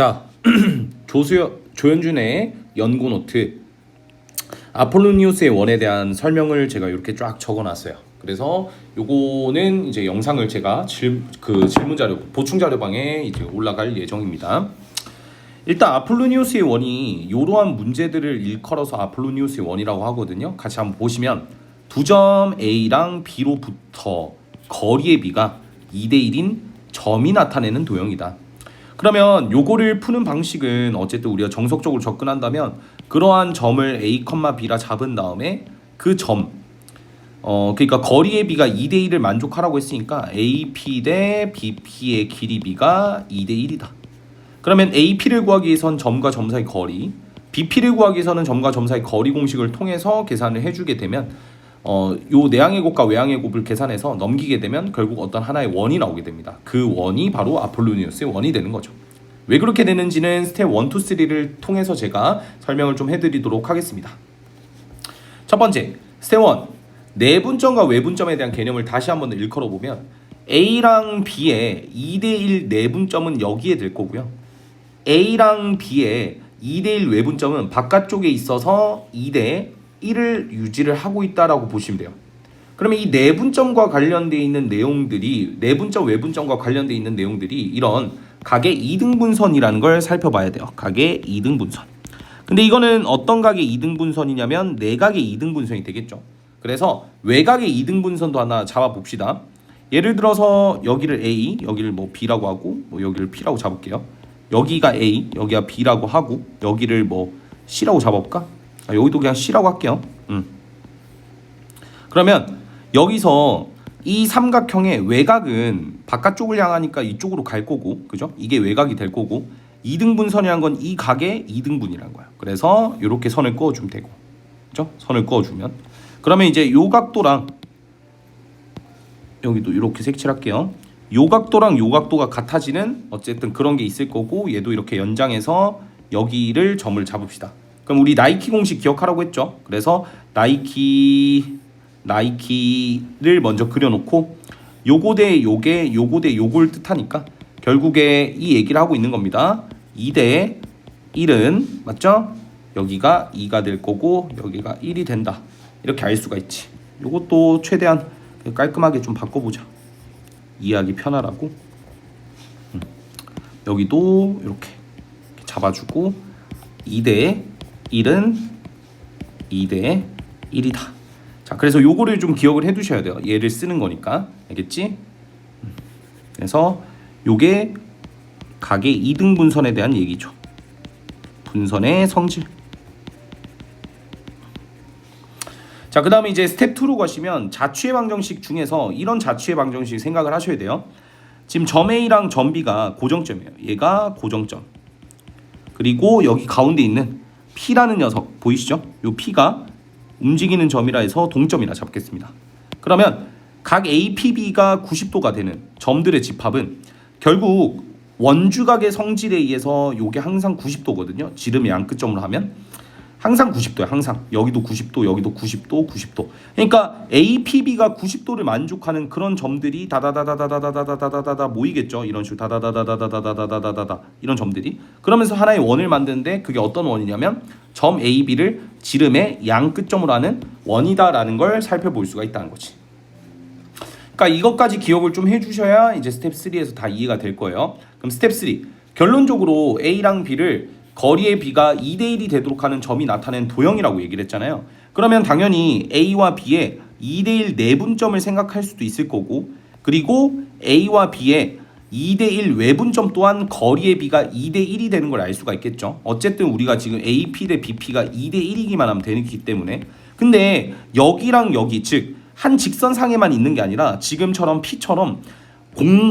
자, 조현준의 연구노트 아폴로니우스의 원에 대한 설명을 제가 이렇게 쫙 적어놨어요. 그래서 요거는 이제 영상을 제가 질문 자료 보충 자료방에 이제 올라갈 예정입니다. 일단 아폴로니우스의 원이 이러한 문제들을 일컬어서 아폴로니우스의 원이라고 하거든요. 같이 한번 보시면 두 점 A랑 B로부터 거리의 B가 2대1인 점이 나타내는 도형이다. 그러면 요거를 푸는 방식은 어쨌든 우리가 정석적으로 접근한다면 그러한 점을 A, B라 잡은 다음에 그 점 그러니까 거리의 B가 2대1을 만족하라고 했으니까 AP 대 BP의 길이 B가 2대1이다. 그러면 AP를 구하기 위해선 점과 점 사이 거리, BP를 구하기 위해서는 점과 점 사이 거리 공식을 통해서 계산을 해주게 되면 요 내항의 곱과 외항의 곱을 계산해서 넘기게 되면 결국 어떤 하나의 원이 나오게 됩니다. 그 원이 바로 아폴로니우스의 원이 되는 거죠. 왜 그렇게 되는지는 스텝 1, 2, 3를 통해서 제가 설명을 좀 해드리도록 하겠습니다. 첫 번째, 스텝 1, 내분점과 외분점에 대한 개념을 다시 한번 일컬어보면 A랑 B의 2대1 내분점은 여기에 될 거고요. A랑 B의 2대1 외분점은 바깥쪽에 있어서 2대1을 유지를 하고 있다라고 보시면 돼요. 그러면 이 내분점과 관련되어 있는 내용들이 내분점, 외분점과 관련되어 있는 내용들이 이런 각의 이등분선이라는 걸 살펴봐야 돼요. 각의 이등분선. 근데 이거는 어떤 각의 이등분선이냐면 내각의 이등분선이 되겠죠. 그래서 외각의 이등분선도 하나 잡아봅시다. 예를 들어서 여기를 A, 여기를 뭐 B라고 하고 뭐 여기를 P라고 잡을게요. 여기가 A, 여기가 B라고 하고 여기를 뭐 C라고 잡아볼까? 여기도 그냥 C라고 할게요. 그러면 여기서 이 삼각형의 외곽은 바깥쪽을 향하니까 이쪽으로 갈 거고, 그죠? 이게 외곽이 될 거고, 이등분선이란 건 이 각의 이등분이라는 거야. 그래서 이렇게 선을 그어주면 되고, 그죠? 선을 그어주면 그러면 이제 요 각도랑 여기도 이렇게 색칠할게요. 요 각도랑 요 각도가 같아지는 어쨌든 그런 게 있을 거고, 얘도 이렇게 연장해서 여기를 점을 잡읍시다. 그럼 우리 나이키 공식 기억하라고 했죠. 그래서 나이키를 먼저 그려놓고 요거 대 요게 요거 대 요걸 뜻하니까 결국에 이 얘기를 하고 있는 겁니다. 2 대 1은 맞죠? 여기가 2가 될 거고 여기가 1이 된다. 이렇게 알 수가 있지. 요것도 최대한 깔끔하게 좀 바꿔보자. 이해하기 편하라고. 여기도 이렇게 잡아주고 2 대 1은 2 대 1이다. 자, 그래서 요거를 좀 기억을 해 두셔야 돼요. 얘를 쓰는 거니까. 알겠지? 그래서 요게 각의 이등분선에 대한 얘기죠. 분선의 성질. 자, 그 다음에 이제 스텝 2로 가시면 자취의 방정식 중에서 이런 자취의 방정식 생각을 하셔야 돼요. 지금 점 A랑 점 B가 고정점이에요. 얘가 고정점. 그리고 여기 가운데 있는 P라는 녀석 보이시죠? 요 P가 움직이는 점이라 해서 동점이라 잡겠습니다. 그러면 각 APB가 90도가 되는 점들의 집합은 결국 원주각의 성질에 의해서 요게 항상 90도거든요. 지름의 양끝점으로 하면 항상 90도야. 항상 여기도 90도, 여기도 90도, 90도. 그러니까 APB가 90도를 만족하는 그런 점들이 다다다다다다다다다다다 모이겠죠. 이런 식으로 다다다다다다다다다다다 이런 점들이. 그러면서 하나의 원을 만드는데 그게 어떤 원이냐면 점 AB를 지름의 양끝점으로 하는 원이다라는 걸 살펴볼 수가 있다는 거지. 그러니까 이것까지 기억을 좀 해주셔야 이제 스텝 3에서 다 이해가 될 거예요. 그럼 스텝 3 결론적으로 A랑 B를 거리의 B가 2대1이 되도록 하는 점이 나타낸 도형이라고 얘기를 했잖아요. 그러면 당연히 A와 B의 2대1 내분점을 생각할 수도 있을 거고 그리고 A와 B의 2대1 외분점 또한 거리의 B가 2대1이 되는 걸 알 수가 있겠죠. 어쨌든 우리가 지금 AP 대 BP가 2대1이기만 하면 되기 때문에 근데 여기랑 여기 즉 한 직선상에만 있는 게 아니라 지금처럼 P처럼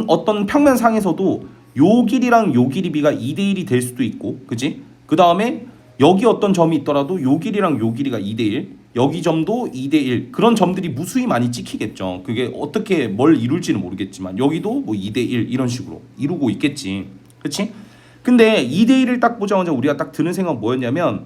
어떤 평면상에서도 요 길이랑 요 길이 B가 2대1이 될 수도 있고 그지? 그 다음에 여기 어떤 점이 있더라도 요 길이랑 요 길이가 2대1 여기 점도 2대1 그런 점들이 무수히 많이 찍히겠죠. 그게 어떻게 뭘 이룰지는 모르겠지만 여기도 뭐 2대1 이런 식으로 이루고 있겠지. 그치? 근데 2대1을 딱 보자마자 우리가 딱 드는 생각 뭐였냐면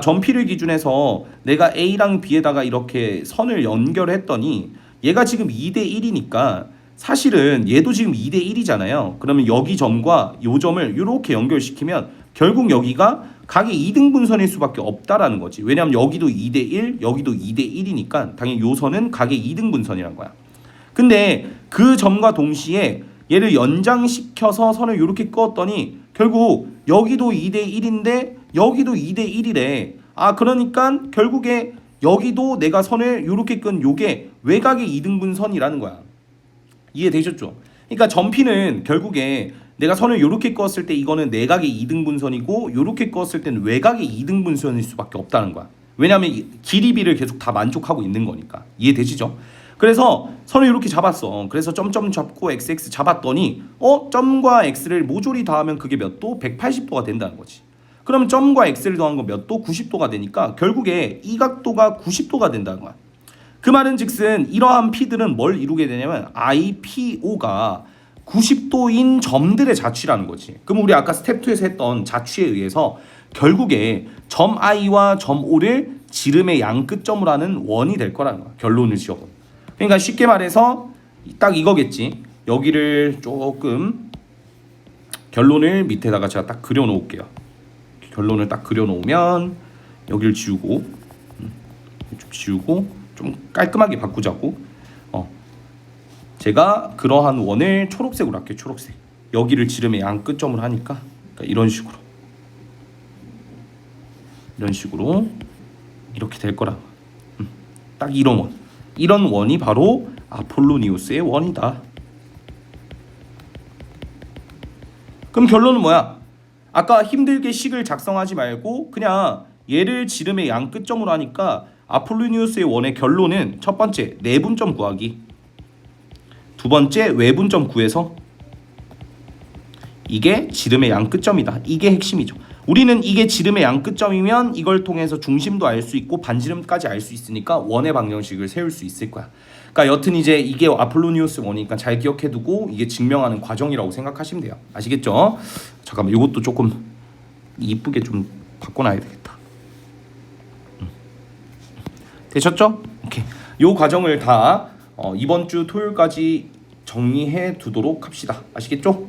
점 P를 기준해서 내가 A랑 B에다가 이렇게 선을 연결했더니 얘가 지금 2대1이니까 사실은 얘도 지금 2대 1이잖아요. 그러면 여기 점과 요 점을 이렇게 연결시키면 결국 여기가 각의 2등분선일 수밖에 없다라는 거지. 왜냐하면 여기도 2대 1, 여기도 2대 1이니까 당연히 요 선은 각의 2등분선이란 거야. 근데 그 점과 동시에 얘를 연장시켜서 선을 이렇게 그었더니 결국 여기도 2대 1인데 여기도 2대 1이래. 아, 그러니까 결국에 여기도 내가 선을 이렇게 끈 요게 외곽의 2등분선이라는 거야. 이해되셨죠? 그러니까 점피는 결국에 내가 선을 이렇게 그었을 때 이거는 내각의 2등분선이고 이렇게 그었을 때는 외곽의 2등분선일 수밖에 없다는 거야. 왜냐하면 길이비를 계속 다 만족하고 있는 거니까. 이해되시죠? 그래서 선을 이렇게 잡았어. 그래서 점점 잡고 xx 잡았더니 점과 x를 모조리 더하면 그게 몇 도? 180도가 된다는 거지. 그러면 점과 x를 더한 건 몇 도? 90도가 되니까 결국에 이 각도가 90도가 된다는 거야. 그 말은 즉슨 이러한 P들은 뭘 이루게 되냐면 IPO가 90도인 점들의 자취라는 거지. 그럼 우리 아까 스텝 2에서 했던 자취에 의해서 결국에 점 I와 점 O를 지름의 양 끝점으로 하는 원이 될 거라는 거야. 결론을 지어보면. 그러니까 쉽게 말해서 딱 이거겠지. 여기를 조금 결론을 밑에다가 제가 딱 그려 놓을게요. 결론을 딱 그려 놓으면 여기를 지우고 좀 지우고 좀 깔끔하게 바꾸자고. 제가 그러한 원을 초록색으로 할게요. 초록색. 여기를 지름의 양 끝점으로 하니까 그러니까 이런 식으로 이렇게 될 거라. 딱 이런 원. 이런 원이 바로 아폴로니우스의 원이다. 그럼 결론은 뭐야? 아까 힘들게 식을 작성하지 말고 그냥 얘를 지름의 양 끝점으로 하니까 아폴로니우스의 원의 결론은 첫 번째 내분점 구하기, 두 번째 외분점 구해서 이게 지름의 양 끝점이다. 이게 핵심이죠. 우리는 이게 지름의 양 끝점이면 이걸 통해서 중심도 알 수 있고 반지름까지 알 수 있으니까 원의 방정식을 세울 수 있을 거야. 그러니까 여튼 이제 이게 아폴로니우스 원이니까 잘 기억해두고 이게 증명하는 과정이라고 생각하시면 돼요. 아시겠죠? 잠깐만 이것도 조금 이쁘게 좀 바꿔놔야 되겠다. 되셨죠? 오케이. 요 과정을 다 이번 주 토요일까지 정리해 두도록 합시다. 아시겠죠?